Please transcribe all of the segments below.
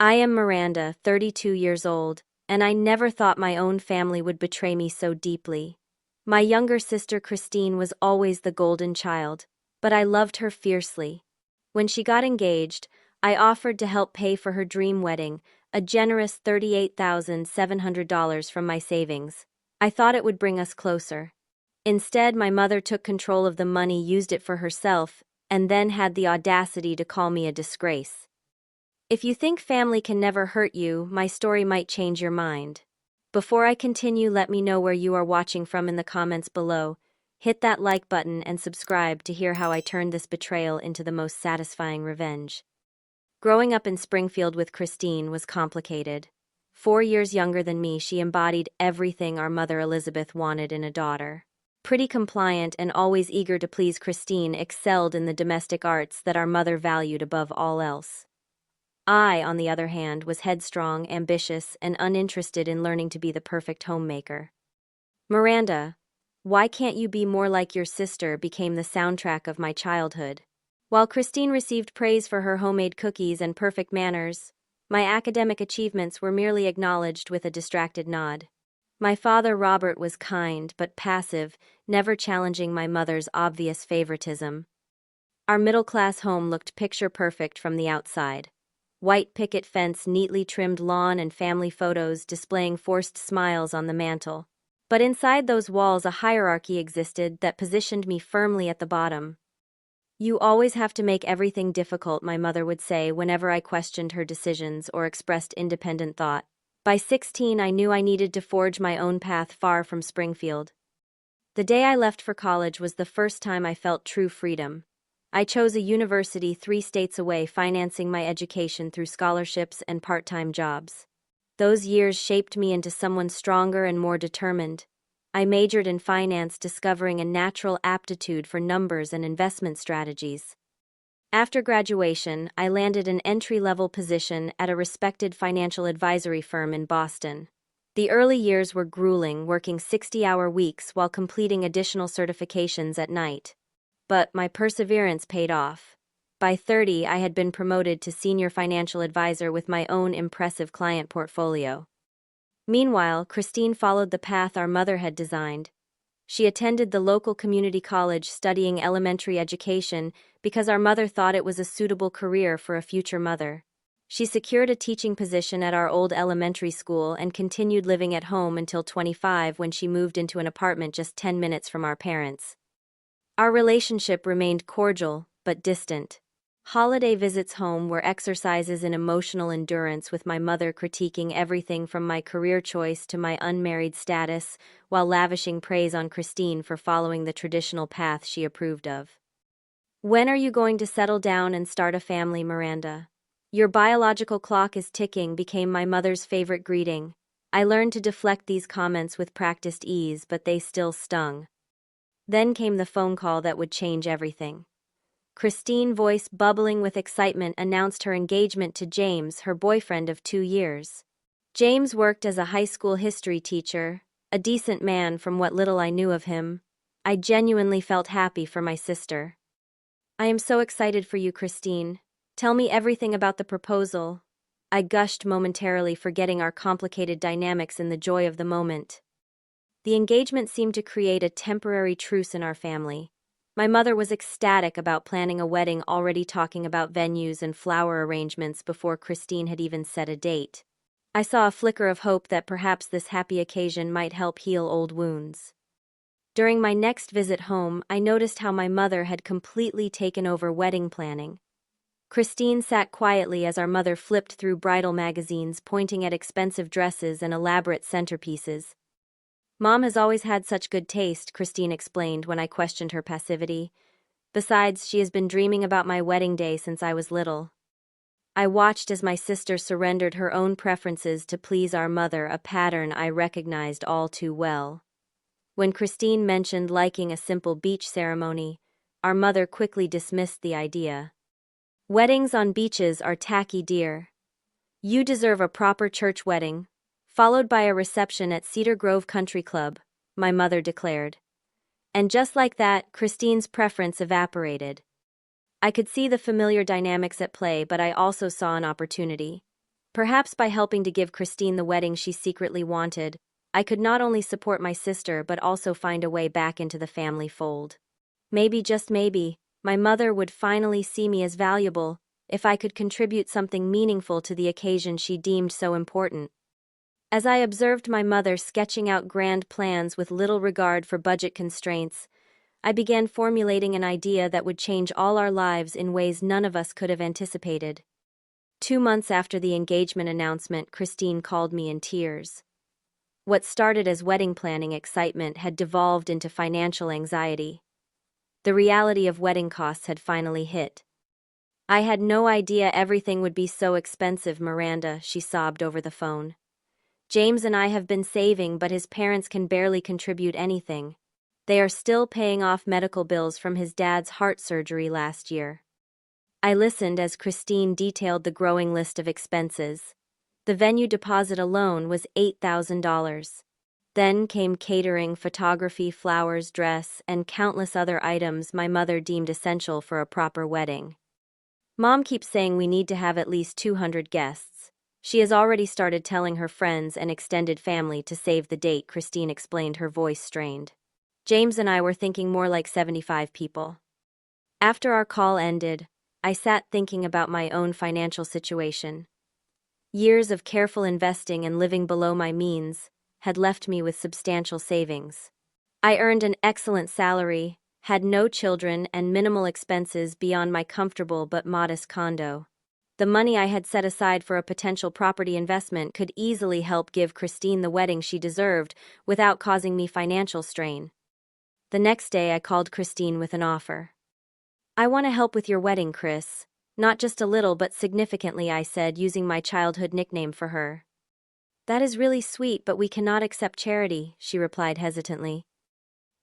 I am Miranda, 32 years old, and I never thought my own family would betray me so deeply. My younger sister Christine was always the golden child, but I loved her fiercely. When she got engaged, I offered to help pay for her dream wedding, a generous $38,700 from my savings. I thought it would bring us closer. Instead, my mother took control of the money, used it for herself, and then had the audacity to call me a disgrace. If you think family can never hurt you, my story might change your mind. Before I continue, let me know where you are watching from in the comments below. Hit that like button and subscribe to hear how I turned this betrayal into the most satisfying revenge. Growing up in Springfield with Christine was complicated. 4 years younger than me, she embodied everything our mother Elizabeth wanted in a daughter. Pretty compliant and always eager to please, Christine excelled in the domestic arts that our mother valued above all else. I, on the other hand, was headstrong, ambitious, and uninterested in learning to be the perfect homemaker. Miranda, why can't you be more like your sister, became the soundtrack of my childhood. While Christine received praise for her homemade cookies and perfect manners, my academic achievements were merely acknowledged with a distracted nod. My father Robert was kind but passive, never challenging my mother's obvious favoritism. Our middle-class home looked picture-perfect from the outside. White picket fence, neatly trimmed lawn, and family photos displaying forced smiles on the mantel. But inside those walls, a hierarchy existed that positioned me firmly at the bottom. "You always have to make everything difficult," my mother would say whenever I questioned her decisions or expressed independent thought. By 16, I knew I needed to forge my own path far from Springfield. The day I left for college was the first time I felt true freedom. I chose a university 3 states away, financing my education through scholarships and part-time jobs. Those years shaped me into someone stronger and more determined. I majored in finance, discovering a natural aptitude for numbers and investment strategies. After graduation, I landed an entry-level position at a respected financial advisory firm in Boston. The early years were grueling, working 60-hour weeks while completing additional certifications at night. But my perseverance paid off. By 30, I had been promoted to senior financial advisor with my own impressive client portfolio. Meanwhile, Christine followed the path our mother had designed. She attended the local community college, studying elementary education because our mother thought it was a suitable career for a future mother. She secured a teaching position at our old elementary school and continued living at home until 25, when she moved into an apartment just 10 minutes from our parents. Our relationship remained cordial, but distant. Holiday visits home were exercises in emotional endurance, with my mother critiquing everything from my career choice to my unmarried status, while lavishing praise on Christine for following the traditional path she approved of. "When are you going to settle down and start a family, Miranda? Your biological clock is ticking," became my mother's favorite greeting. I learned to deflect these comments with practiced ease, but they still stung. Then came the phone call that would change everything. Christine, voice bubbling with excitement, announced her engagement to James, her boyfriend of 2 years. James worked as a high school history teacher, a decent man from what little I knew of him. I genuinely felt happy for my sister. "I am so excited for you, Christine. Tell me everything about the proposal," I gushed, momentarily forgetting our complicated dynamics in the joy of the moment. The engagement seemed to create a temporary truce in our family. My mother was ecstatic about planning a wedding, already talking about venues and flower arrangements before Christine had even set a date. I saw a flicker of hope that perhaps this happy occasion might help heal old wounds. During my next visit home, I noticed how my mother had completely taken over wedding planning. Christine sat quietly as our mother flipped through bridal magazines, pointing at expensive dresses and elaborate centerpieces. "Mom has always had such good taste," Christine explained when I questioned her passivity. "Besides, she has been dreaming about my wedding day since I was little." I watched as my sister surrendered her own preferences to please our mother, a pattern I recognized all too well. When Christine mentioned liking a simple beach ceremony, our mother quickly dismissed the idea. "Weddings on beaches are tacky, dear. You deserve a proper church wedding, followed by a reception at Cedar Grove Country Club," my mother declared. And just like that, Christine's preference evaporated. I could see the familiar dynamics at play, but I also saw an opportunity. Perhaps by helping to give Christine the wedding she secretly wanted, I could not only support my sister but also find a way back into the family fold. Maybe, just maybe, my mother would finally see me as valuable if I could contribute something meaningful to the occasion she deemed so important. As I observed my mother sketching out grand plans with little regard for budget constraints, I began formulating an idea that would change all our lives in ways none of us could have anticipated. 2 months after the engagement announcement, Christine called me in tears. What started as wedding planning excitement had devolved into financial anxiety. The reality of wedding costs had finally hit. "I had no idea everything would be so expensive, Miranda," she sobbed over the phone. "James and I have been saving, but his parents can barely contribute anything. They are still paying off medical bills from his dad's heart surgery last year." I listened as Christine detailed the growing list of expenses. The venue deposit alone was $8,000. Then came catering, photography, flowers, dress, and countless other items my mother deemed essential for a proper wedding. "Mom keeps saying we need to have at least 200 guests. She has already started telling her friends and extended family to save the date," Christine explained, her voice strained. "James and I were thinking more like 75 people." After our call ended, I sat thinking about my own financial situation. Years of careful investing and living below my means had left me with substantial savings. I earned an excellent salary, had no children, and minimal expenses beyond my comfortable but modest condo. The money I had set aside for a potential property investment could easily help give Christine the wedding she deserved without causing me financial strain. The next day, I called Christine with an offer. "I want to help with your wedding, Chris. Not just a little, but significantly," I said, using my childhood nickname for her. "That is really sweet, but we cannot accept charity," she replied hesitantly.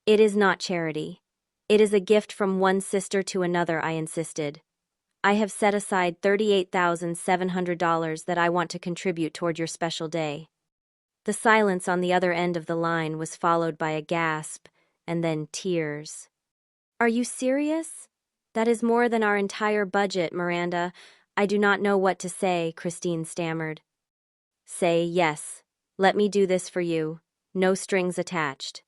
"It is not charity. It is a gift from one sister to another," I insisted. "I have set aside $38,700 that I want to contribute toward your special day." The silence on the other end of the line was followed by a gasp, and then tears. "Are you serious? That is more than our entire budget, Miranda." "I do not know what to say," Christine stammered. "Say yes. Let me do this for you. No strings attached."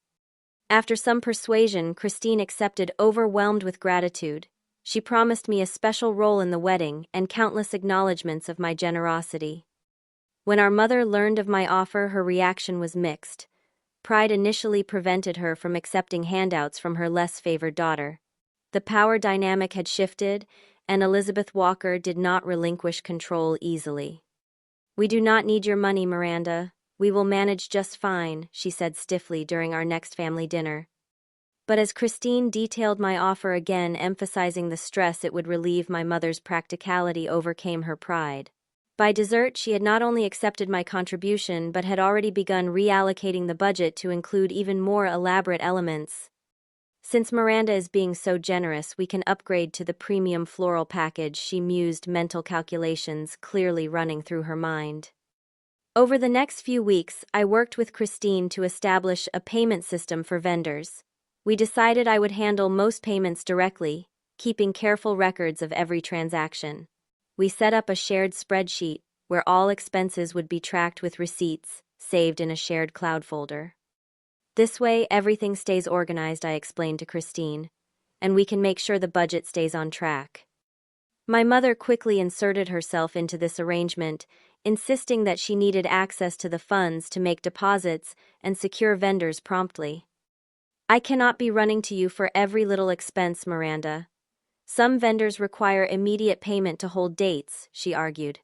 After some persuasion, Christine accepted, overwhelmed with gratitude. She promised me a special role in the wedding and countless acknowledgments of my generosity. When our mother learned of my offer, her reaction was mixed. Pride initially prevented her from accepting handouts from her less favored daughter. The power dynamic had shifted, and Elizabeth Walker did not relinquish control easily. "We do not need your money, Miranda. We will manage just fine," she said stiffly during our next family dinner. But as Christine detailed my offer again, emphasizing the stress it would relieve, my mother's practicality overcame her pride. By dessert, she had not only accepted my contribution but had already begun reallocating the budget to include even more elaborate elements. "Since Miranda is being so generous, we can upgrade to the premium floral package," she mused, mental calculations clearly running through her mind. Over the next few weeks, I worked with Christine to establish a payment system for vendors. We decided I would handle most payments directly, keeping careful records of every transaction. We set up a shared spreadsheet where all expenses would be tracked with receipts saved in a shared cloud folder. "This way, everything stays organized," I explained to Christine, "and we can make sure the budget stays on track." My mother quickly inserted herself into this arrangement, insisting that she needed access to the funds to make deposits and secure vendors promptly. "I cannot be running to you for every little expense, Miranda. Some vendors require immediate payment to hold dates," she argued.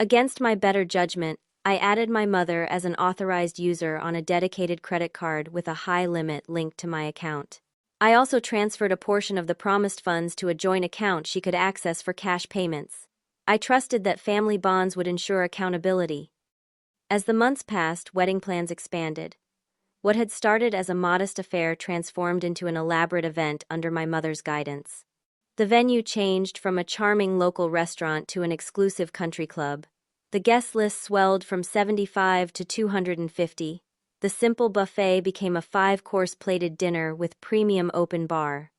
Against my better judgment, I added my mother as an authorized user on a dedicated credit card with a high limit linked to my account. I also transferred a portion of the promised funds to a joint account she could access for cash payments. I trusted that family bonds would ensure accountability. As the months passed, wedding plans expanded. What had started as a modest affair transformed into an elaborate event under my mother's guidance. The venue changed from a charming local restaurant to an exclusive country club. The guest list swelled from 75 to 250. The simple buffet became a 5-course plated dinner with premium open bar.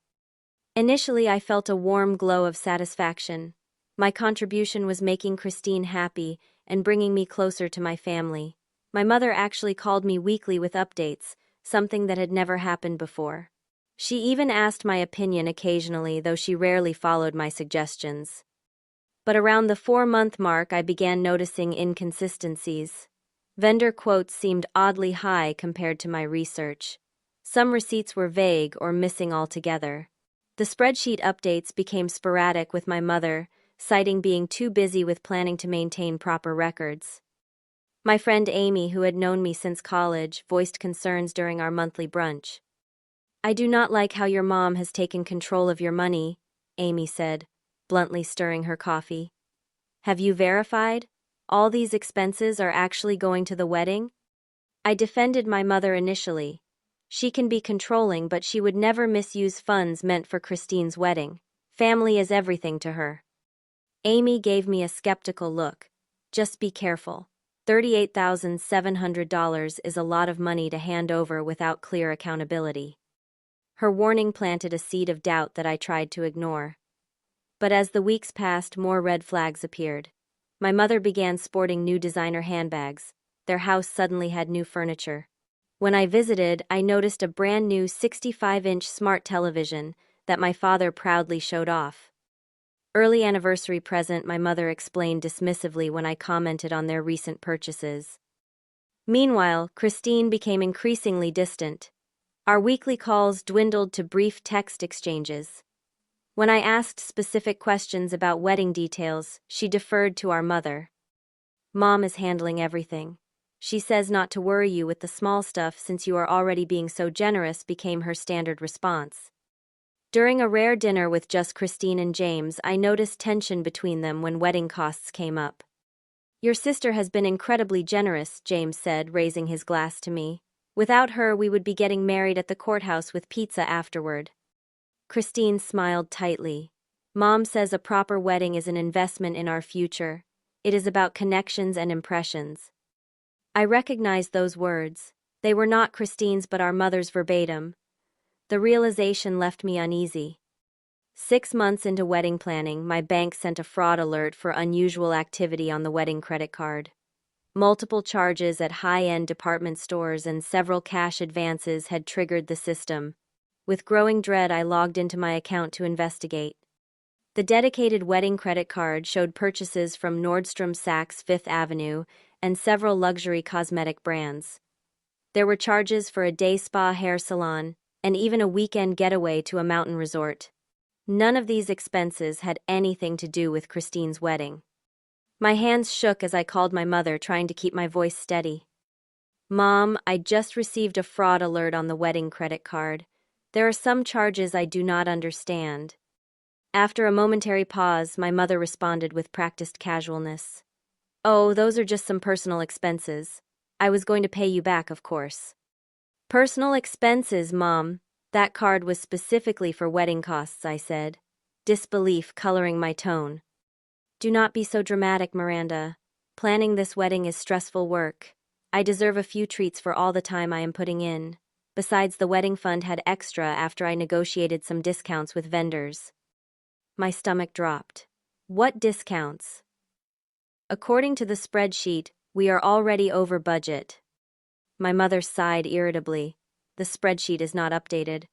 Initially, I felt a warm glow of satisfaction. My contribution was making Christine happy, and bringing me closer to my family. My mother actually called me weekly with updates, something that had never happened before. She even asked my opinion occasionally, though she rarely followed my suggestions. But around the 4-month mark, I began noticing inconsistencies. Vendor quotes seemed oddly high compared to my research. Some receipts were vague or missing altogether. The spreadsheet updates became sporadic, with my mother citing being too busy with planning to maintain proper records. My friend Amy, who had known me since college, voiced concerns during our monthly brunch. "I do not like how your mom has taken control of your money," Amy said, bluntly stirring her coffee. "Have you verified? All these expenses are actually going to the wedding?" I defended my mother initially. She can be controlling, but she would never misuse funds meant for Christine's wedding. Family is everything to her. Amy gave me a skeptical look. "Just be careful. $38,700 is a lot of money to hand over without clear accountability." Her warning planted a seed of doubt that I tried to ignore. But as the weeks passed, more red flags appeared. My mother began sporting new designer handbags. Their house suddenly had new furniture. When I visited, I noticed a brand new 65-inch smart television that my father proudly showed off. "Early anniversary present," my mother explained dismissively when I commented on their recent purchases. Meanwhile, Christine became increasingly distant. Our weekly calls dwindled to brief text exchanges. When I asked specific questions about wedding details, she deferred to our mother. "Mom is handling everything. She says not to worry you with the small stuff since you are already being so generous," became her standard response. During a rare dinner with just Christine and James, I noticed tension between them when wedding costs came up. "Your sister has been incredibly generous," James said, raising his glass to me. "Without her, we would be getting married at the courthouse with pizza afterward." Christine smiled tightly. "Mom says a proper wedding is an investment in our future. It is about connections and impressions." I recognized those words. They were not Christine's but our mother's verbatim. The realization left me uneasy. 6 months into wedding planning, my bank sent a fraud alert for unusual activity on the wedding credit card. Multiple charges at high-end department stores and several cash advances had triggered the system. With growing dread, I logged into my account to investigate. The dedicated wedding credit card showed purchases from Nordstrom Saks Fifth Avenue and several luxury cosmetic brands. There were charges for a day spa hair salon, and even a weekend getaway to a mountain resort. None of these expenses had anything to do with Christine's wedding. My hands shook as I called my mother, trying to keep my voice steady. "Mom, I just received a fraud alert on the wedding credit card. There are some charges I do not understand." After a momentary pause, my mother responded with practiced casualness. "Oh, those are just some personal expenses. I was going to pay you back, of course." "Personal expenses, Mom? That card was specifically for wedding costs," I said, disbelief coloring my tone. "Do not be so dramatic, Miranda. Planning this wedding is stressful work. I deserve a few treats for all the time I am putting in. Besides, the wedding fund had extra after I negotiated some discounts with vendors." My stomach dropped. "What discounts?" "According to the spreadsheet, we are already over budget." My mother sighed irritably. "The spreadsheet is not updated.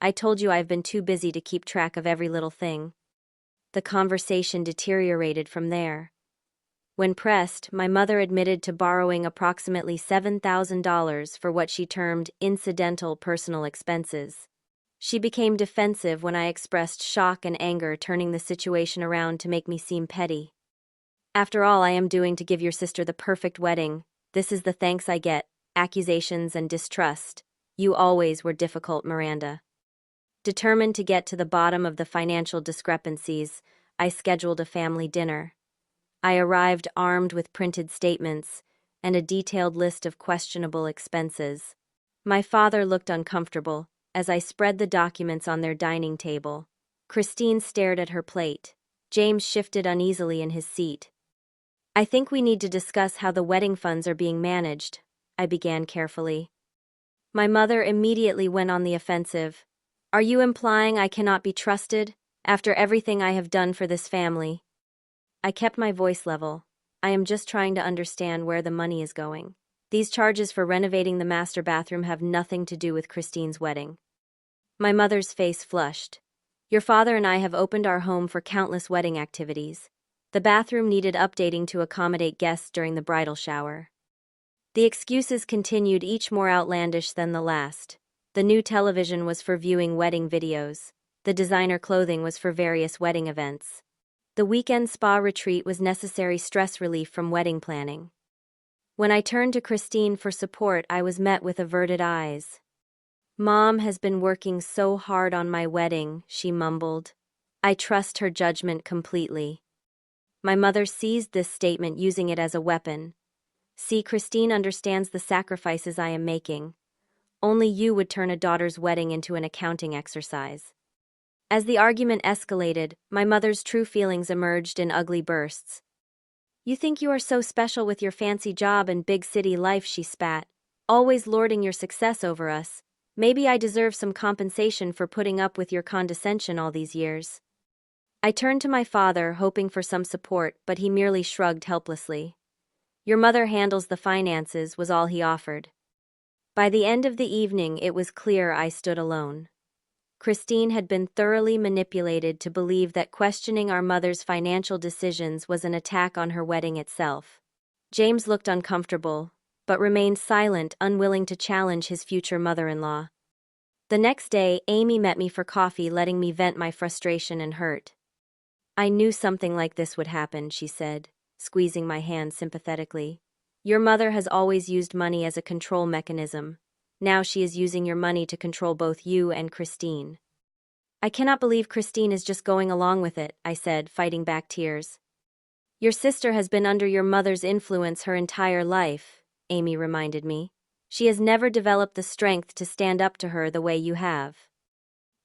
I told you I've been too busy to keep track of every little thing." The conversation deteriorated from there. When pressed, my mother admitted to borrowing approximately $7,000 for what she termed incidental personal expenses. She became defensive when I expressed shock and anger, turning the situation around to make me seem petty. "After all I am doing to give your sister the perfect wedding, this is the thanks I get: accusations and distrust. You always were difficult, Miranda." Determined to get to the bottom of the financial discrepancies, I scheduled a family dinner. I arrived armed with printed statements and a detailed list of questionable expenses. My father looked uncomfortable as I spread the documents on their dining table. Christine stared at her plate. James shifted uneasily in his seat. "I think we need to discuss how the wedding funds are being managed," I began carefully. My mother immediately went on the offensive. "Are you implying I cannot be trusted, after everything I have done for this family?" I kept my voice level. I am just trying to understand where the money is going. These charges for renovating the master bathroom have nothing to do with Christine's wedding. My mother's face flushed. Your father and I have opened our home for countless wedding activities. The bathroom needed updating to accommodate guests during the bridal shower. The excuses continued, each more outlandish than the last. The new television was for viewing wedding videos. The designer clothing was for various wedding events. The weekend spa retreat was necessary stress relief from wedding planning. When I turned to Christine for support, I was met with averted eyes. Mom has been working so hard on my wedding, she mumbled. I trust her judgment completely. My mother seized this statement, using it as a weapon. See, Christine understands the sacrifices I am making. Only you would turn a daughter's wedding into an accounting exercise. As the argument escalated, my mother's true feelings emerged in ugly bursts. You think you are so special with your fancy job and big city life, she spat, always lording your success over us. Maybe I deserve some compensation for putting up with your condescension all these years. I turned to my father, hoping for some support, but he merely shrugged helplessly. Your mother handles the finances, was all he offered. By the end of the evening, it was clear I stood alone. Christine had been thoroughly manipulated to believe that questioning our mother's financial decisions was an attack on her wedding itself. James looked uncomfortable, but remained silent, unwilling to challenge his future mother-in-law. The next day, Amy met me for coffee, letting me vent my frustration and hurt. I knew something like this would happen, she said, squeezing my hand sympathetically. Your mother has always used money as a control mechanism. Now she is using your money to control both you and Christine. I cannot believe Christine is just going along with it, I said, fighting back tears. Your sister has been under your mother's influence her entire life, Amy reminded me. She has never developed the strength to stand up to her the way you have.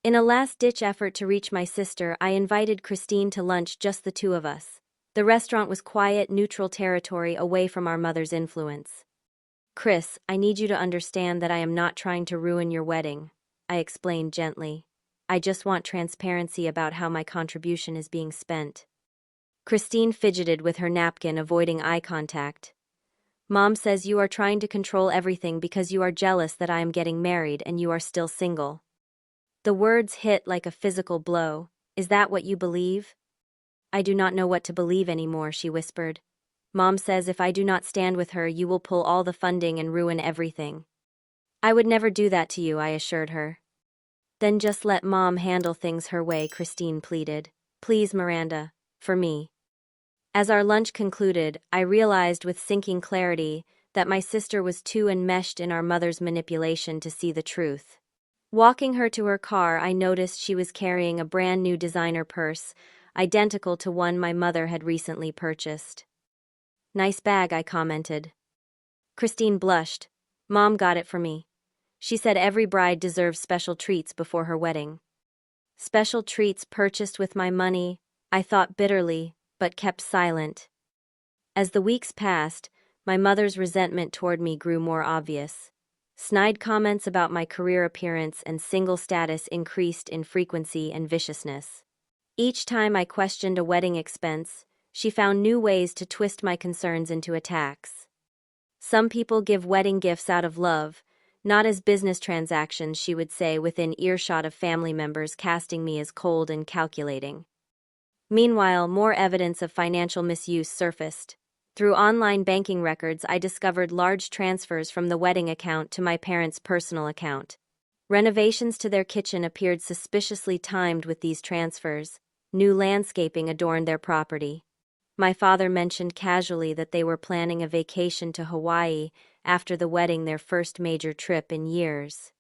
In a last-ditch effort to reach my sister, I invited Christine to lunch, just the two of us. The restaurant was quiet, neutral territory away from our mother's influence. Chris, I need you to understand that I am not trying to ruin your wedding, I explained gently. I just want transparency about how my contribution is being spent. Christine fidgeted with her napkin, avoiding eye contact. Mom says you are trying to control everything because you are jealous that I am getting married and you are still single. The words hit like a physical blow. Is that what you believe? I do not know what to believe anymore, she whispered. Mom says if I do not stand with her, you will pull all the funding and ruin everything. I would never do that to you, I assured her. Then just let Mom handle things her way, Christine pleaded. Please, Miranda, for me. As our lunch concluded, I realized with sinking clarity that my sister was too enmeshed in our mother's manipulation to see the truth. Walking her to her car, I noticed she was carrying a brand new designer purse, identical to one my mother had recently purchased. Nice bag, I commented. Christine blushed. Mom got it for me. She said every bride deserves special treats before her wedding. Special treats purchased with my money, I thought bitterly, but kept silent. As the weeks passed, my mother's resentment toward me grew more obvious. Snide comments about my career appearance and single status increased in frequency and viciousness. Each time I questioned a wedding expense, she found new ways to twist my concerns into attacks. Some people give wedding gifts out of love, not as business transactions, she would say, within earshot of family members, casting me as cold and calculating. Meanwhile, more evidence of financial misuse surfaced. Through online banking records, I discovered large transfers from the wedding account to my parents' personal account. Renovations to their kitchen appeared suspiciously timed with these transfers. New landscaping adorned their property. My father mentioned casually that they were planning a vacation to Hawaii after the wedding, their first major trip in years.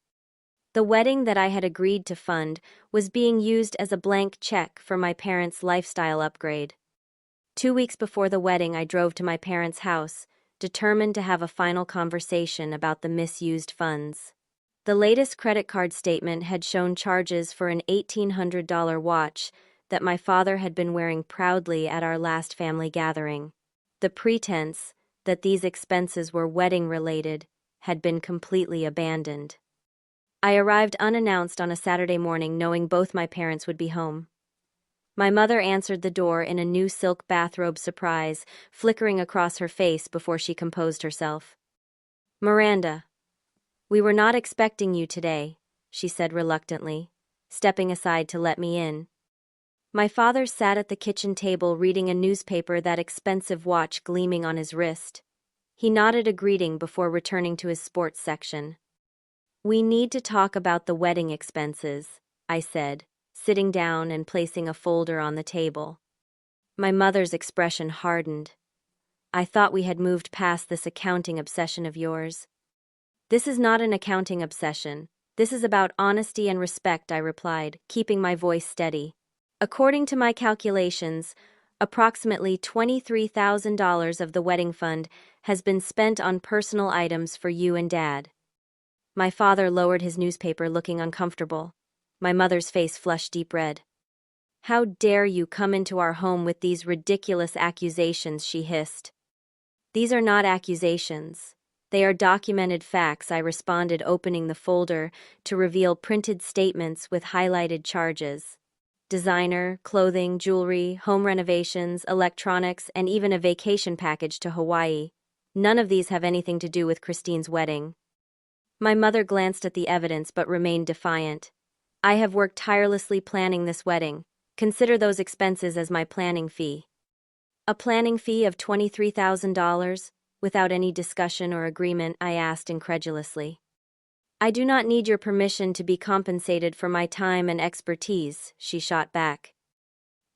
The wedding that I had agreed to fund was being used as a blank check for my parents' lifestyle upgrade. 2 weeks before the wedding, I drove to my parents' house, determined to have a final conversation about the misused funds. The latest credit card statement had shown charges for an $1,800 watch that my father had been wearing proudly at our last family gathering. The pretense that these expenses were wedding-related had been completely abandoned. I arrived unannounced on a Saturday morning, knowing both my parents would be home. My mother answered the door in a new silk bathrobe surprise, flickering across her face before she composed herself. "Miranda, we were not expecting you today," she said reluctantly, stepping aside to let me in. My father sat at the kitchen table reading a newspaper, that expensive watch gleaming on his wrist. He nodded a greeting before returning to his sports section. "We need to talk about the wedding expenses," I said, sitting down and placing a folder on the table. My mother's expression hardened. "I thought we had moved past this accounting obsession of yours." "This is not an accounting obsession. This is about honesty and respect," I replied, keeping my voice steady. "According to my calculations, approximately $23,000 of the wedding fund has been spent on personal items for you and Dad." My father lowered his newspaper, looking uncomfortable. My mother's face flushed deep red. "How dare you come into our home with these ridiculous accusations," she hissed. "These are not accusations. They are documented facts," I responded, opening the folder to reveal printed statements with highlighted charges. Designer, clothing, jewelry, home renovations, electronics, and even a vacation package to Hawaii. None of these have anything to do with Christine's wedding. My mother glanced at the evidence but remained defiant. "I have worked tirelessly planning this wedding. Consider those expenses as my planning fee." "A planning fee of $23,000? Without any discussion or agreement?" I asked incredulously. "I do not need your permission to be compensated for my time and expertise," she shot back.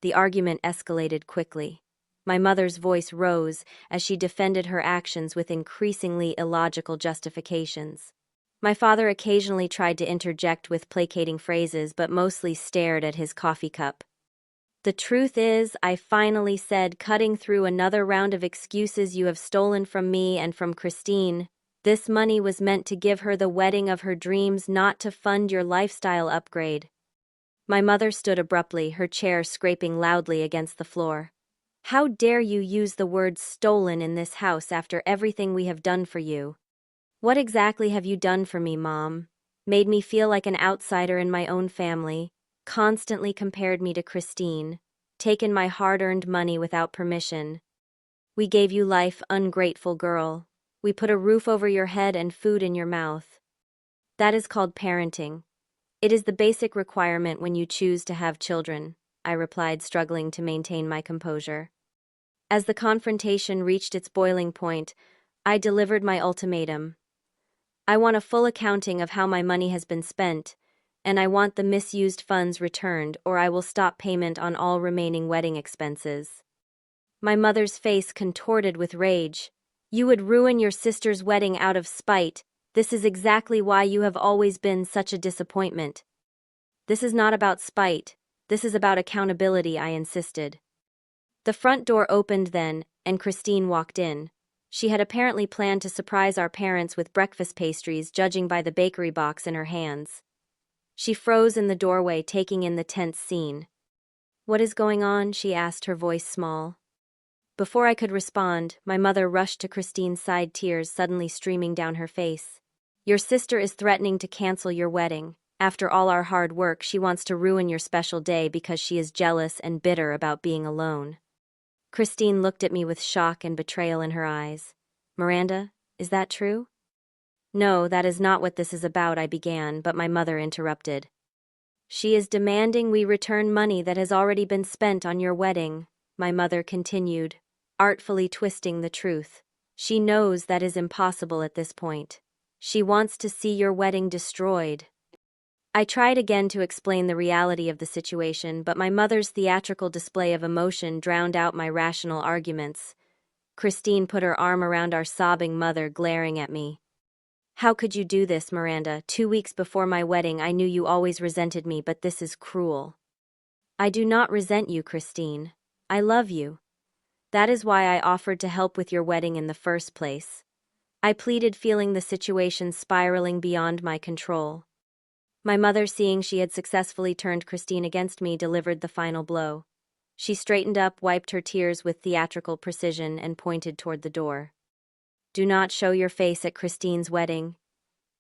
The argument escalated quickly. My mother's voice rose as she defended her actions with increasingly illogical justifications. My father occasionally tried to interject with placating phrases, but mostly stared at his coffee cup. "The truth is," I finally said, cutting through another round of excuses you have stolen from me and from Christine, "this money was meant to give her the wedding of her dreams, not to fund your lifestyle upgrade." My mother stood abruptly, her chair scraping loudly against the floor. "How dare you use the word stolen in this house after everything we have done for you?" "What exactly have you done for me, Mom? Made me feel like an outsider in my own family, constantly compared me to Christine, taken my hard-earned money without permission. We gave you life, ungrateful girl. We put a roof over your head and food in your mouth. That is called parenting. It is the basic requirement when you choose to have children," I replied, struggling to maintain my composure. As the confrontation reached its boiling point, I delivered my ultimatum. "I want a full accounting of how my money has been spent, and I want the misused funds returned, or I will stop payment on all remaining wedding expenses." My mother's face contorted with rage. "You would ruin your sister's wedding out of spite. This is exactly why you have always been such a disappointment." "This is not about spite. This is about accountability," I insisted. The front door opened then, and Christine walked in. She had apparently planned to surprise our parents with breakfast pastries, judging by the bakery box in her hands. She froze in the doorway, taking in the tense scene. "What is going on?" she asked, her voice small. Before I could respond, my mother rushed to Christine's side, tears suddenly streaming down her face. "Your sister is threatening to cancel your wedding. After all our hard work, she wants to ruin your special day because she is jealous and bitter about being alone." Christine looked at me with shock and betrayal in her eyes. "Miranda, is that true?" "No, that is not what this is about," I began, but my mother interrupted. "She is demanding we return money that has already been spent on your wedding," my mother continued, artfully twisting the truth. "She knows that is impossible at this point. She wants to see your wedding destroyed." I tried again to explain the reality of the situation, but my mother's theatrical display of emotion drowned out my rational arguments. Christine put her arm around our sobbing mother, glaring at me. "How could you do this, Miranda? 2 weeks before my wedding, I knew you always resented me, but this is cruel." "I do not resent you, Christine. I love you. That is why I offered to help with your wedding in the first place," I pleaded, feeling the situation spiraling beyond my control. My mother, seeing she had successfully turned Christine against me, delivered the final blow. She straightened up, wiped her tears with theatrical precision, and pointed toward the door. "Do not show your face at Christine's wedding.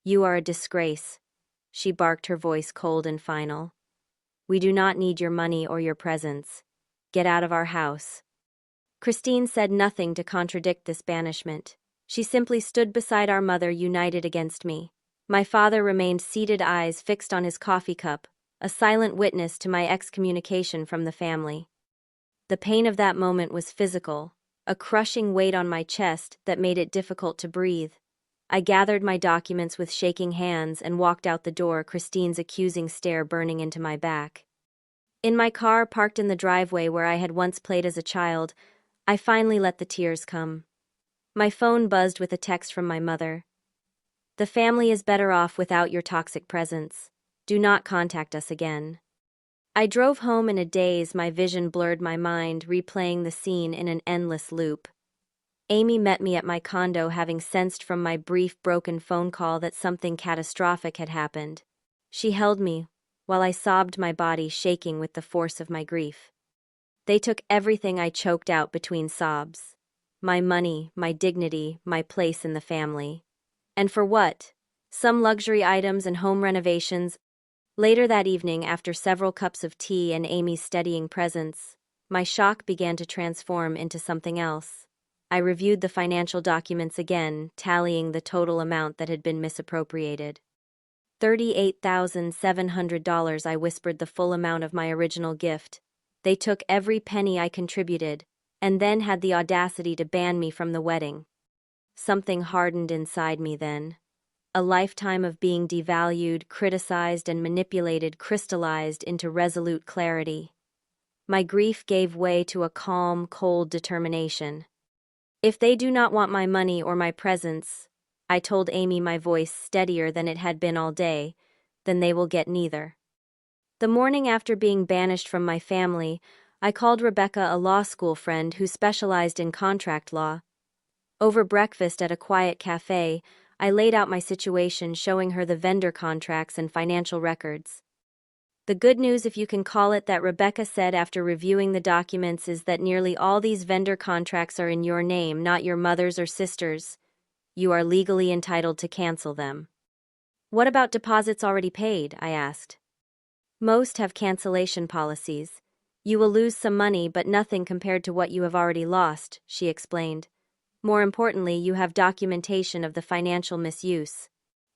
You are a disgrace," she barked, her voice cold and final. We do not need your money or your presence. Get out of our house. Christine said nothing to contradict this banishment. She simply stood beside our mother, united against me. My father remained seated, eyes fixed on his coffee cup, a silent witness to my excommunication from the family. The pain of that moment was physical, a crushing weight on my chest that made it difficult to breathe. I gathered my documents with shaking hands and walked out the door, Christine's accusing stare burning into my back. In my car, parked in the driveway where I had once played as a child, I finally let the tears come. My phone buzzed with a text from my mother. The family is better off without your toxic presence. Do not contact us again. I drove home in a daze, my vision blurred, my mind replaying the scene in an endless loop. Amy met me at my condo, having sensed from my brief broken phone call that something catastrophic had happened. She held me, while I sobbed, my body shaking with the force of my grief. They took everything, I choked out between sobs. My money, my dignity, my place in the family. And for what? Some luxury items and home renovations. Later that evening, after several cups of tea and Amy's steadying presence, my shock began to transform into something else. I reviewed the financial documents again, tallying the total amount that had been misappropriated. $38,700, I whispered, the full amount of my original gift. They took every penny I contributed, and then had the audacity to ban me from the wedding. Something hardened inside me then. A lifetime of being devalued, criticized, and manipulated crystallized into resolute clarity. My grief gave way to a calm, cold determination. If they do not want my money or my presence, I told Amy, my voice steadier than it had been all day, then they will get neither. The morning after being banished from my family, I called Rebecca, a law school friend who specialized in contract law. Over breakfast at a quiet cafe, I laid out my situation, showing her the vendor contracts and financial records. The good news, if you can call it that, Rebecca said after reviewing the documents, is that nearly all these vendor contracts are in your name, not your mother's or sister's. You are legally entitled to cancel them. What about deposits already paid? I asked. Most have cancellation policies. You will lose some money, but nothing compared to what you have already lost, she explained. More importantly, you have documentation of the financial misuse.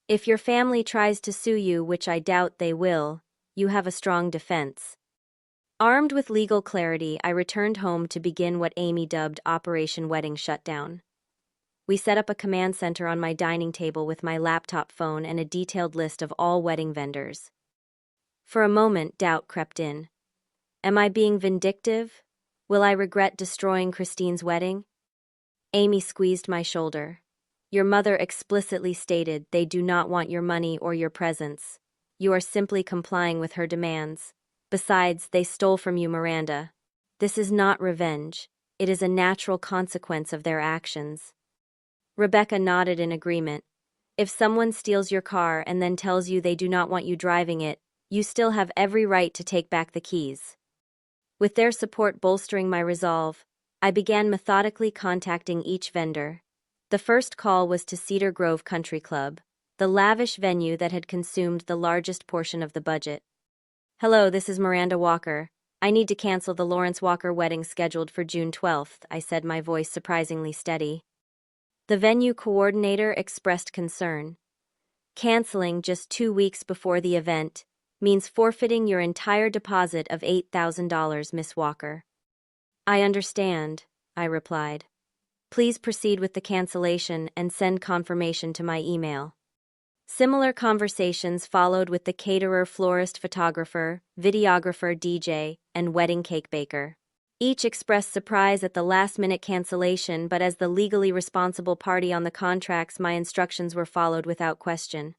If your family tries to sue you, which I doubt they will, you have a strong defense. Armed with legal clarity, I returned home to begin what Amy dubbed Operation Wedding Shutdown. We set up a command center on my dining table with my laptop phone and a detailed list of all wedding vendors. For a moment, doubt crept in. Am I being vindictive? Will I regret destroying Christine's wedding? Amy squeezed my shoulder. Your mother explicitly stated they do not want your money or your presence. You are simply complying with her demands. Besides, they stole from you, Miranda. This is not revenge. It is a natural consequence of their actions. Rebecca nodded in agreement. If someone steals your car and then tells you they do not want you driving it, you still have every right to take back the keys. With their support bolstering my resolve, I began methodically contacting each vendor. The first call was to Cedar Grove Country Club, the lavish venue that had consumed the largest portion of the budget. Hello, this is Miranda Walker. I need to cancel the Lawrence Walker wedding scheduled for June 12th, I said, my voice surprisingly steady. The venue coordinator expressed concern. Canceling just 2 weeks before the event means forfeiting your entire deposit of $8,000, Miss Walker. I understand, I replied. Please proceed with the cancellation and send confirmation to my email. Similar conversations followed with the caterer, florist, photographer, videographer, DJ, and wedding cake baker. Each expressed surprise at the last-minute cancellation, but as the legally responsible party on the contracts, my instructions were followed without question.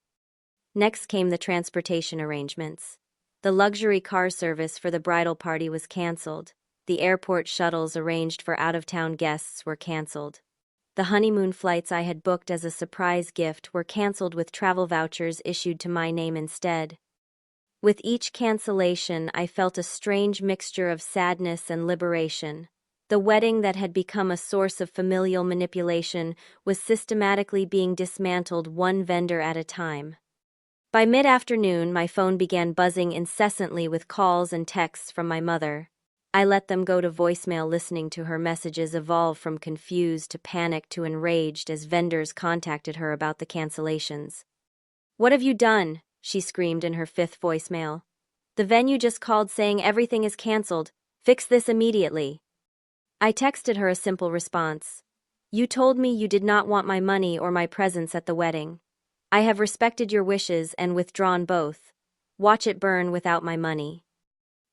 Next came the transportation arrangements. The luxury car service for the bridal party was canceled. The airport shuttles arranged for out-of-town guests were canceled. The honeymoon flights I had booked as a surprise gift were canceled with travel vouchers issued to my name instead. With each cancellation, I felt a strange mixture of sadness and liberation. The wedding that had become a source of familial manipulation was systematically being dismantled, one vendor at a time. By mid-afternoon, my phone began buzzing incessantly with calls and texts from my mother. I let them go to voicemail, listening to her messages evolve from confused to panicked to enraged as vendors contacted her about the cancellations. "What have you done?" she screamed in her fifth voicemail. "The venue just called saying everything is canceled. Fix this immediately." I texted her a simple response. "You told me you did not want my money or my presence at the wedding. I have respected your wishes and withdrawn both. Watch it burn without my money."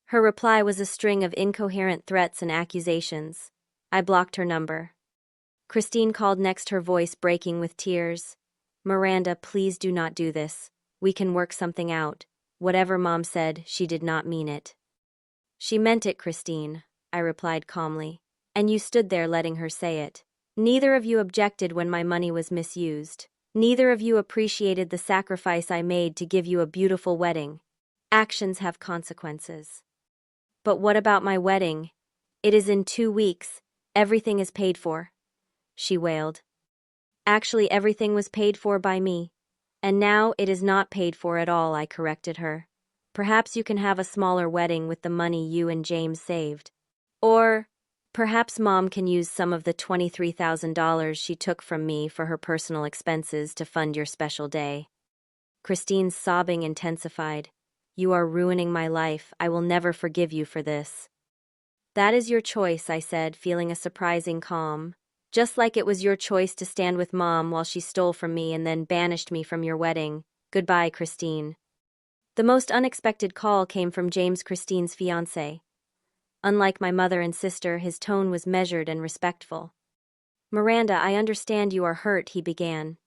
Her reply was a string of incoherent threats and accusations. I blocked her number. Christine called next, her voice breaking with tears. "Miranda, please do not do this. We can work something out. Whatever Mom said, she did not mean it." "She meant it, Christine," I replied calmly. "And you stood there letting her say it. Neither of you objected when my money was misused. Neither of you appreciated the sacrifice I made to give you a beautiful wedding. Actions have consequences." "But what about my wedding? It is in 2 weeks. Everything is paid for," she wailed. "Actually, everything was paid for by me. And now it is not paid for at all," I corrected her. "Perhaps you can have a smaller wedding with the money you and James saved. Or perhaps Mom can use some of the $23,000 she took from me for her personal expenses to fund your special day." Christine's sobbing intensified. "You are ruining my life. I will never forgive you for this." "That is your choice," I said, feeling a surprising calm. "Just like it was your choice to stand with Mom while she stole from me and then banished me from your wedding. Goodbye, Christine." The most unexpected call came from James, Christine's fiancé. Unlike my mother and sister, his tone was measured and respectful. "Miranda, I understand you are hurt," he began.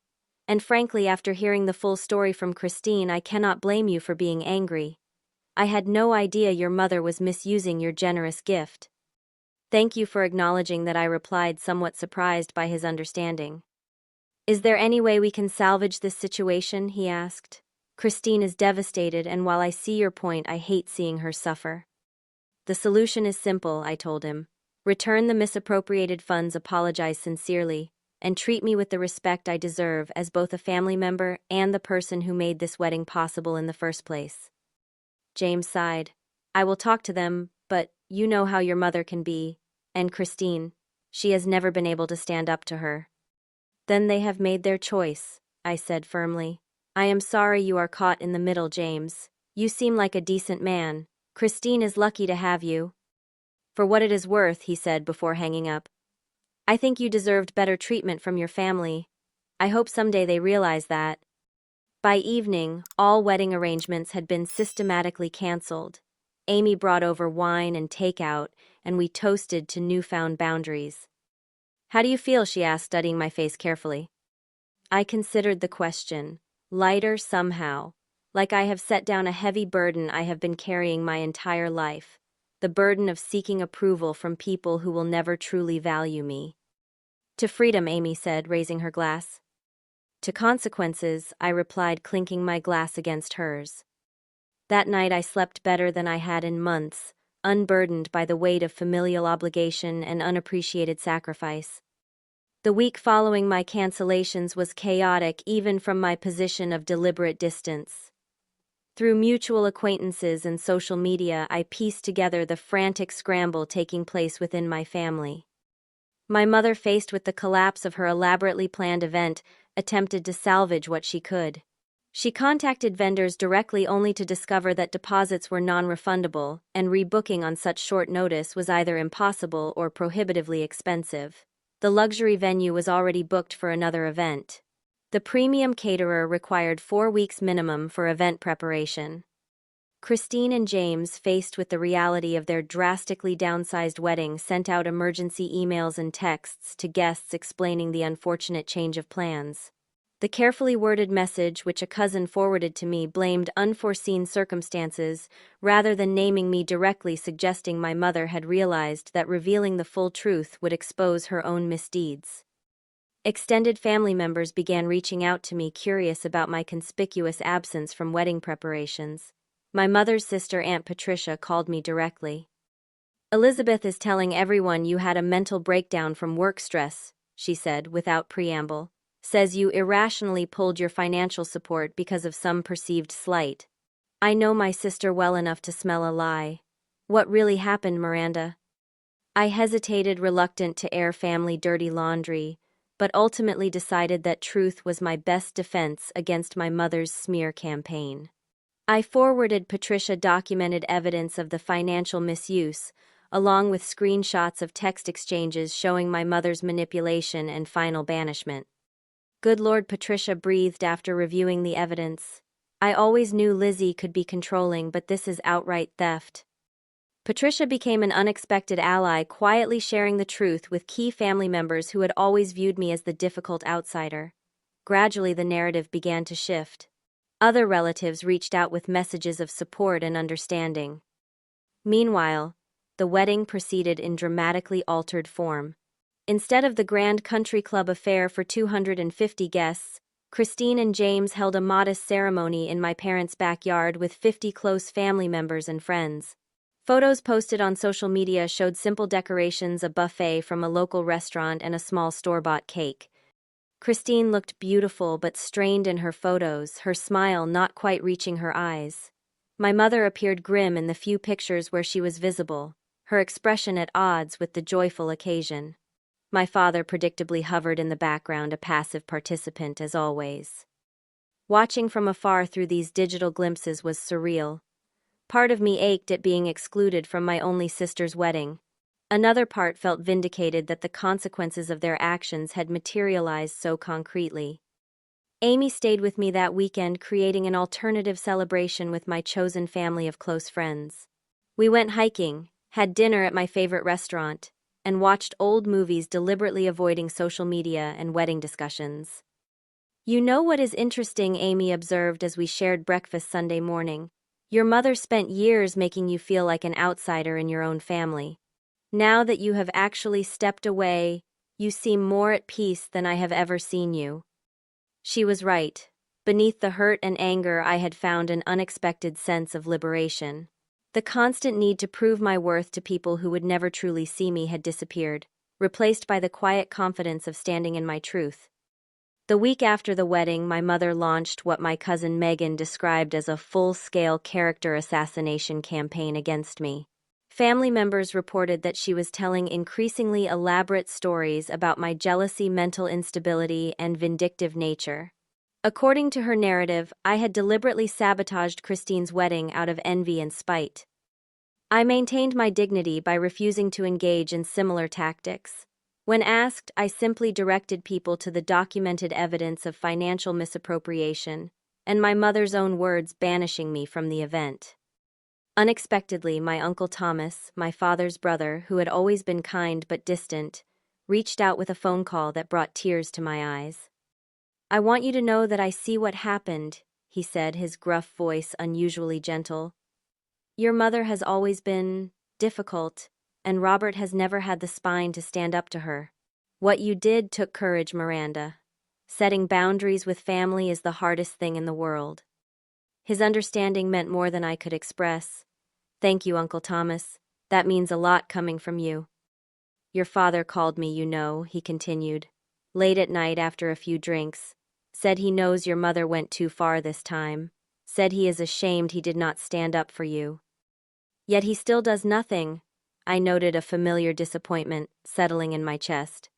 "And frankly, after hearing the full story from Christine, I cannot blame you for being angry. I had no idea your mother was misusing your generous gift." "Thank you for acknowledging that," I replied, somewhat surprised by his understanding. "Is there any way we can salvage this situation?" he asked. "Christine is devastated, and while I see your point, I hate seeing her suffer." "The solution is simple," I told him. "Return the misappropriated funds, apologize sincerely, and treat me with the respect I deserve as both a family member and the person who made this wedding possible in the first place." James sighed. "I will talk to them, but you know how your mother can be. And Christine, she has never been able to stand up to her." "Then they have made their choice," I said firmly. "I am sorry you are caught in the middle, James. You seem like a decent man. Christine is lucky to have you." "For what it is worth," he said before hanging up, "I think you deserved better treatment from your family. I hope someday they realize that." By evening, all wedding arrangements had been systematically canceled. Amy brought over wine and takeout, and we toasted to newfound boundaries. "How do you feel?" she asked, studying my face carefully. I considered the question. Lighter somehow. Like I have set down a heavy burden I have been carrying my entire life. The burden of seeking approval from people who will never truly value me. "To freedom," Amy said, raising her glass. "To consequences," I replied, clinking my glass against hers. That night I slept better than I had in months, unburdened by the weight of familial obligation and unappreciated sacrifice. The week following my cancellations was chaotic, even from my position of deliberate distance. Through mutual acquaintances and social media, I pieced together the frantic scramble taking place within my family. My mother, faced with the collapse of her elaborately planned event, attempted to salvage what she could. She contacted vendors directly, only to discover that deposits were non-refundable, and rebooking on such short notice was either impossible or prohibitively expensive. The luxury venue was already booked for another event. The premium caterer required 4 weeks minimum for event preparation. Christine and James, faced with the reality of their drastically downsized wedding, sent out emergency emails and texts to guests explaining the unfortunate change of plans. The carefully worded message, which a cousin forwarded to me, blamed unforeseen circumstances rather than naming me directly, suggesting my mother had realized that revealing the full truth would expose her own misdeeds. Extended family members began reaching out to me, curious about my conspicuous absence from wedding preparations. My mother's sister, Aunt Patricia, called me directly. "Elizabeth is telling everyone you had a mental breakdown from work stress," she said without preamble. says you irrationally pulled your financial support because of some perceived slight. I know my sister well enough to smell a lie. What really happened, Miranda? I hesitated, reluctant to air family dirty laundry, but ultimately decided that truth was my best defense against my mother's smear campaign. I forwarded Patricia documented evidence of the financial misuse, along with screenshots of text exchanges showing my mother's manipulation and final banishment. Good Lord, Patricia breathed after reviewing the evidence. I always knew Lizzie could be controlling, but this is outright theft. Patricia became an unexpected ally, quietly sharing the truth with key family members who had always viewed me as the difficult outsider. Gradually, the narrative began to shift. Other relatives reached out with messages of support and understanding. Meanwhile, the wedding proceeded in dramatically altered form. Instead of the grand country club affair for 250 guests, Christine and James held a modest ceremony in my parents' backyard with 50 close family members and friends. Photos posted on social media showed simple decorations, a buffet from a local restaurant, and a small store-bought cake. Christine looked beautiful but strained in her photos, her smile not quite reaching her eyes. My mother appeared grim in the few pictures where she was visible, her expression at odds with the joyful occasion. My father predictably hovered in the background, a passive participant as always. Watching from afar through these digital glimpses was surreal. Part of me ached at being excluded from my only sister's wedding. Another part felt vindicated that the consequences of their actions had materialized so concretely. Amy stayed with me that weekend, creating an alternative celebration with my chosen family of close friends. We went hiking, had dinner at my favorite restaurant, and watched old movies, deliberately avoiding social media and wedding discussions. You know what is interesting, Amy observed as we shared breakfast Sunday morning. Your mother spent years making you feel like an outsider in your own family. Now that you have actually stepped away, you seem more at peace than I have ever seen you. She was right. Beneath the hurt and anger, I had found an unexpected sense of liberation. The constant need to prove my worth to people who would never truly see me had disappeared, replaced by the quiet confidence of standing in my truth. The week after the wedding, my mother launched what my cousin Megan described as a full-scale character assassination campaign against me. Family members reported that she was telling increasingly elaborate stories about my jealousy, mental instability, and vindictive nature. According to her narrative, I had deliberately sabotaged Christine's wedding out of envy and spite. I maintained my dignity by refusing to engage in similar tactics. When asked, I simply directed people to the documented evidence of financial misappropriation, and my mother's own words banishing me from the event. Unexpectedly, my Uncle Thomas, my father's brother, who had always been kind but distant, reached out with a phone call that brought tears to my eyes. "I want you to know that I see what happened," he said, his gruff voice unusually gentle. "Your mother has always been difficult, and Robert has never had the spine to stand up to her. What you did took courage, Miranda. Setting boundaries with family is the hardest thing in the world." His understanding meant more than I could express. "Thank you, Uncle Thomas. That means a lot coming from you." "Your father called me, you know," he continued, late at night after a few drinks. "Said he knows your mother went too far this time. Said he is ashamed he did not stand up for you." "Yet he still does nothing," I noted, a familiar disappointment settling in my chest.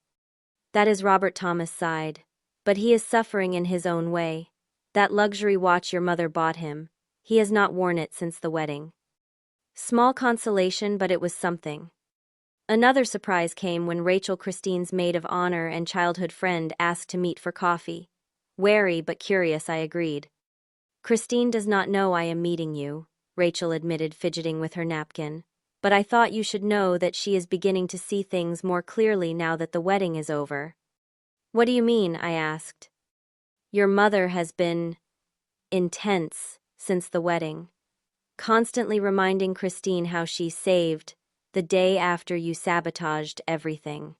"That is Robert," Thomas sighed. "But he is suffering in his own way. That luxury watch your mother bought him, he has not worn it since the wedding." Small consolation, but it was something. Another surprise came when Rachel, Christine's maid of honor and childhood friend, asked to meet for coffee. Wary but curious, I agreed. "Christine does not know I am meeting you," Rachel admitted, fidgeting with her napkin. "But I thought you should know that she is beginning to see things more clearly now that the wedding is over." "What do you mean?" I asked. "Your mother has been intense since the wedding, constantly reminding Christine how she saved the day after you sabotaged everything.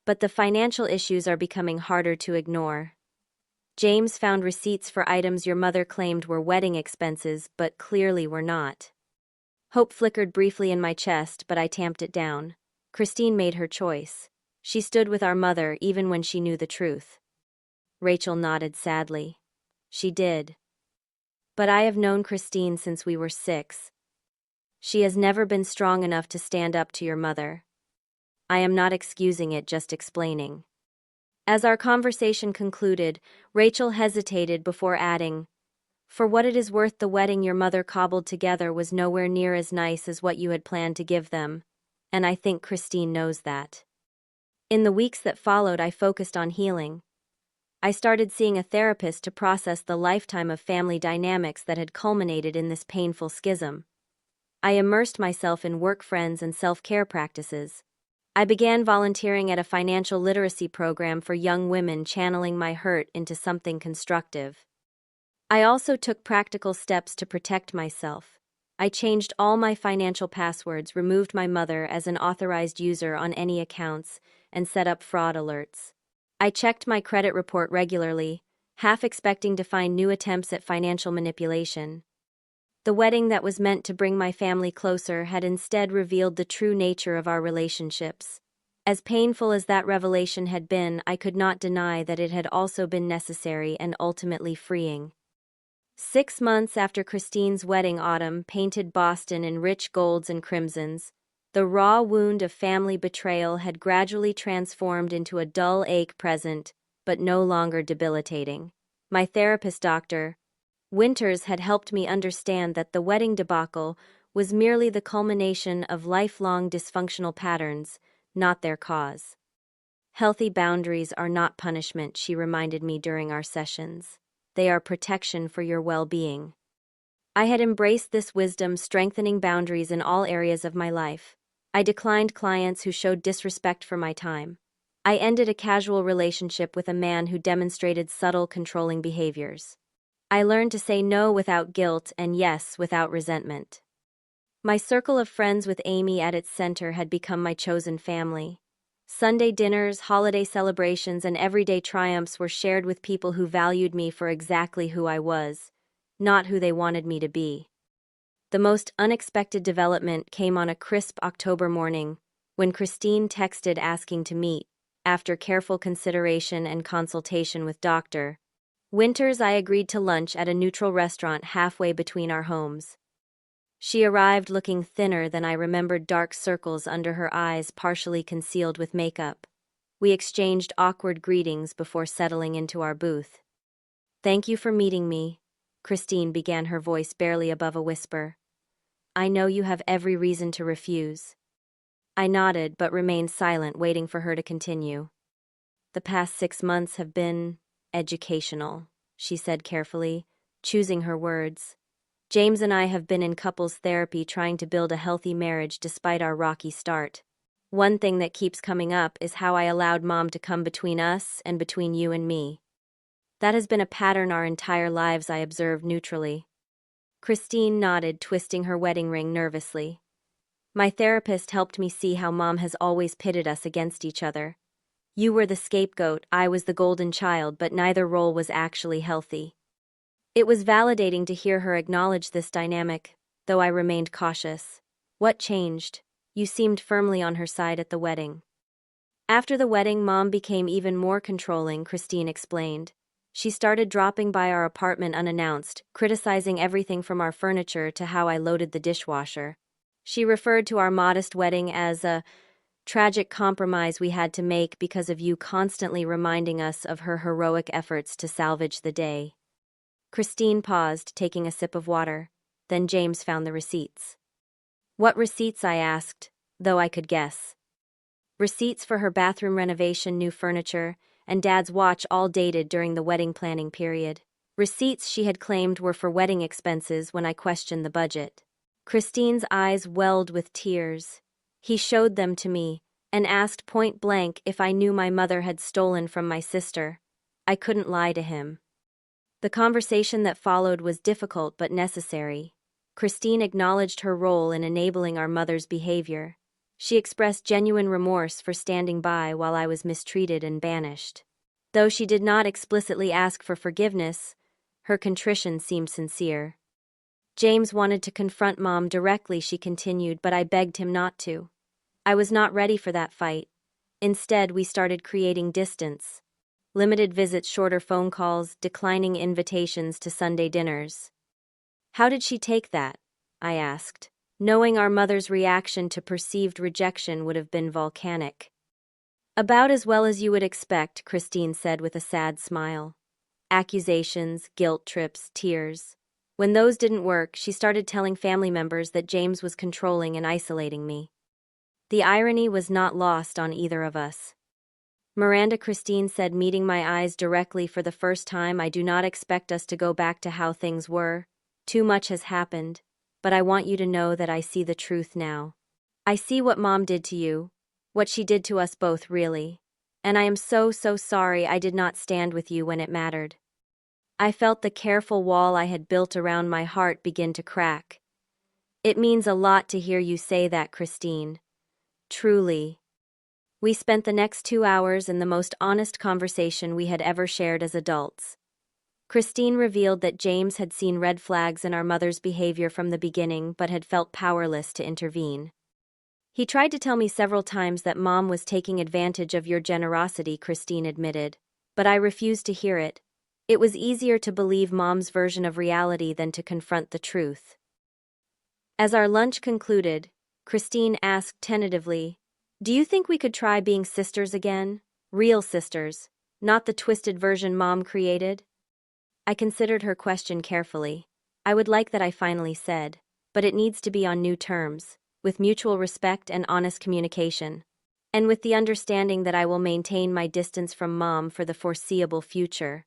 But the financial issues are becoming harder to ignore. James found receipts for items your mother claimed were wedding expenses but clearly were not." Hope flickered briefly in my chest, but I tamped it down. Christine made her choice. She stood with our mother even when she knew the truth. Rachel nodded sadly. She did. But I have known Christine since we were 6. She has never been strong enough to stand up to your mother. I am not excusing it, just explaining. As our conversation concluded, Rachel hesitated before adding, "For what it is worth, the wedding your mother cobbled together was nowhere near as nice as what you had planned to give them, and I think Christine knows that." In the weeks that followed, I focused on healing. I started seeing a therapist to process the lifetime of family dynamics that had culminated in this painful schism. I immersed myself in work friends and self-care practices. I began volunteering at a financial literacy program for young women, channeling my hurt into something constructive. I also took practical steps to protect myself. I changed all my financial passwords, removed my mother as an authorized user on any accounts, and set up fraud alerts. I checked my credit report regularly, half expecting to find new attempts at financial manipulation. The wedding that was meant to bring my family closer had instead revealed the true nature of our relationships. As painful as that revelation had been, I could not deny that it had also been necessary and ultimately freeing. 6 months after Christine's wedding, autumn painted Boston in rich golds and crimsons. The raw wound of family betrayal had gradually transformed into a dull ache, present, but no longer debilitating. My therapist, Dr. Winters, had helped me understand that the wedding debacle was merely the culmination of lifelong dysfunctional patterns, not their cause. Healthy boundaries are not punishment, she reminded me during our sessions. They are protection for your well-being. I had embraced this wisdom, strengthening boundaries in all areas of my life. I declined clients who showed disrespect for my time. I ended a casual relationship with a man who demonstrated subtle, controlling behaviors. I learned to say no without guilt and yes without resentment. My circle of friends, with Amy at its center, had become my chosen family. Sunday dinners, holiday celebrations, and everyday triumphs were shared with people who valued me for exactly who I was, not who they wanted me to be. The most unexpected development came on a crisp October morning, when Christine texted asking to meet. After careful consideration and consultation with Dr. Winters, I agreed to lunch at a neutral restaurant halfway between our homes. She arrived looking thinner than I remembered, dark circles under her eyes partially concealed with makeup. We exchanged awkward greetings before settling into our booth. "Thank you for meeting me," Christine began, her voice barely above a whisper. "I know you have every reason to refuse." I nodded but remained silent, waiting for her to continue. "The past 6 months have been educational," she said carefully, choosing her words. "James and I have been in couples therapy, trying to build a healthy marriage despite our rocky start. One thing that keeps coming up is how I allowed Mom to come between us and between you and me. That has been a pattern our entire lives," I observed neutrally. Christine nodded, twisting her wedding ring nervously. "My therapist helped me see how Mom has always pitted us against each other. You were the scapegoat, I was the golden child, but neither role was actually healthy." It was validating to hear her acknowledge this dynamic, though I remained cautious. "What changed? You seemed firmly on her side at the wedding." "After the wedding, Mom became even more controlling," Christine explained. "She started dropping by our apartment unannounced, criticizing everything from our furniture to how I loaded the dishwasher. She referred to our modest wedding as a tragic compromise we had to make because of you, constantly reminding us of her heroic efforts to salvage the day." Christine paused, taking a sip of water. Then James found the receipts. "What receipts?" I asked, though I could guess. "Receipts for her bathroom renovation, new furniture, and Dad's watch, all dated during the wedding planning period. Receipts she had claimed were for wedding expenses when I questioned the budget." Christine's eyes welled with tears. "He showed them to me and asked point blank if I knew my mother had stolen from my sister. I couldn't lie to him." The conversation that followed was difficult but necessary. Christine acknowledged her role in enabling our mother's behavior. She expressed genuine remorse for standing by while I was mistreated and banished. Though she did not explicitly ask for forgiveness, her contrition seemed sincere. "James wanted to confront Mom directly," she continued, "but I begged him not to. I was not ready for that fight. Instead, we started creating distance." limited visits, shorter phone calls, declining invitations to Sunday dinners. How did she take that? I asked, knowing our mother's reaction to perceived rejection would have been volcanic. About as well as you would expect, Christine said with a sad smile. Accusations, guilt trips, tears. When those didn't work, she started telling family members that James was controlling and isolating me. The irony was not lost on either of us. Miranda, Christine said, meeting my eyes directly for the first time, I do not expect us to go back to how things were. Too much has happened, but I want you to know that I see the truth now. I see what Mom did to you, what she did to us both, really. And I am so sorry I did not stand with you when it mattered. I felt the careful wall I had built around my heart begin to crack. It means a lot to hear you say that, Christine. Truly. We spent the next 2 hours in the most honest conversation we had ever shared as adults. Christine revealed that James had seen red flags in our mother's behavior from the beginning but had felt powerless to intervene. He tried to tell me several times that Mom was taking advantage of your generosity, Christine admitted, but I refused to hear it. It was easier to believe Mom's version of reality than to confront the truth. As our lunch concluded, Christine asked tentatively, "Do you think we could try being sisters again? Real sisters, not the twisted version Mom created?" I considered her question carefully. I would like that, I finally said, but it needs to be on new terms, with mutual respect and honest communication, and with the understanding that I will maintain my distance from Mom for the foreseeable future.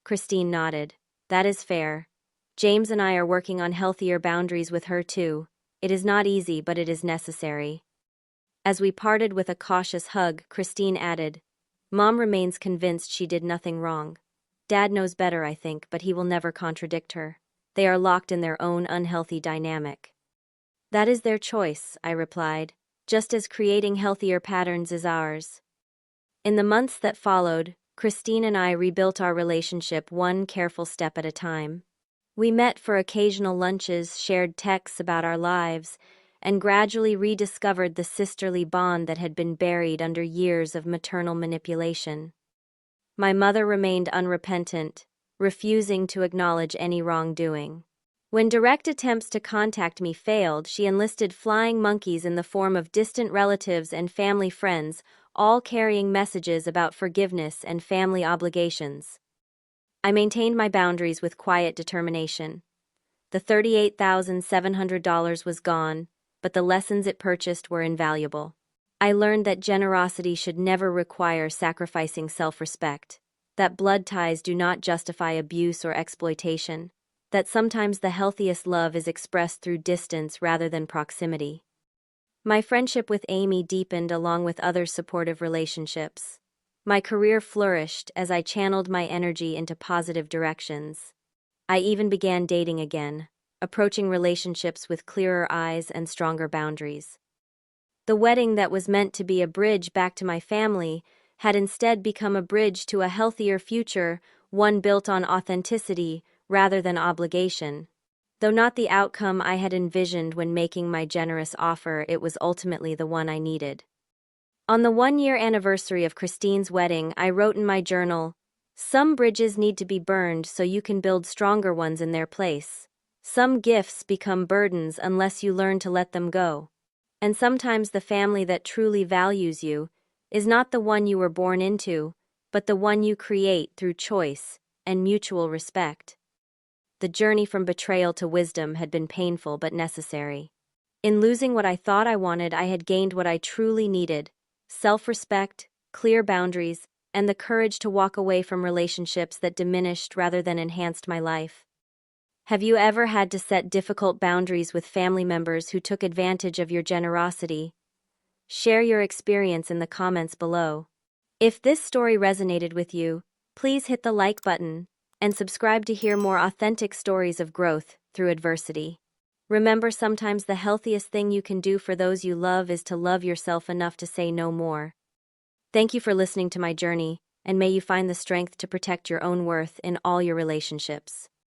Christine nodded. That is fair. James and I are working on healthier boundaries with her too. It is not easy, but it is necessary. As we parted with a cautious hug, Christine added, Mom remains convinced she did nothing wrong. Dad knows better, I think, but he will never contradict her. They are locked in their own unhealthy dynamic. That is their choice, I replied, just as creating healthier patterns is ours. In the months that followed, Christine and I rebuilt our relationship one careful step at a time. We met for occasional lunches, shared texts about our lives, and gradually rediscovered the sisterly bond that had been buried under years of maternal manipulation. My mother remained unrepentant, refusing to acknowledge any wrongdoing. When direct attempts to contact me failed, she enlisted flying monkeys in the form of distant relatives and family friends, all carrying messages about forgiveness and family obligations. I maintained my boundaries with quiet determination. The $38,700 was gone, but the lessons it purchased were invaluable. I learned that generosity should never require sacrificing self-respect, that blood ties do not justify abuse or exploitation, that sometimes the healthiest love is expressed through distance rather than proximity. My friendship with Amy deepened along with other supportive relationships. My career flourished as I channeled my energy into positive directions. I even began dating again, approaching relationships with clearer eyes and stronger boundaries. The wedding that was meant to be a bridge back to my family had instead become a bridge to a healthier future, one built on authenticity rather than obligation. Though not the outcome I had envisioned when making my generous offer, it was ultimately the one I needed. On the 1-year anniversary of Christine's wedding, I wrote in my journal, "Some bridges need to be burned so you can build stronger ones in their place. Some gifts become burdens unless you learn to let them go. And sometimes the family that truly values you is not the one you were born into, but the one you create through choice and mutual respect." The journey from betrayal to wisdom had been painful but necessary. In losing what I thought I wanted, I had gained what I truly needed: self-respect, clear boundaries, and the courage to walk away from relationships that diminished rather than enhanced my life. Have you ever had to set difficult boundaries with family members who took advantage of your generosity? Share your experience in the comments below. If this story resonated with you, please hit the like button and subscribe to hear more authentic stories of growth through adversity. Remember, sometimes the healthiest thing you can do for those you love is to love yourself enough to say no more. Thank you for listening to my journey, and may you find the strength to protect your own worth in all your relationships.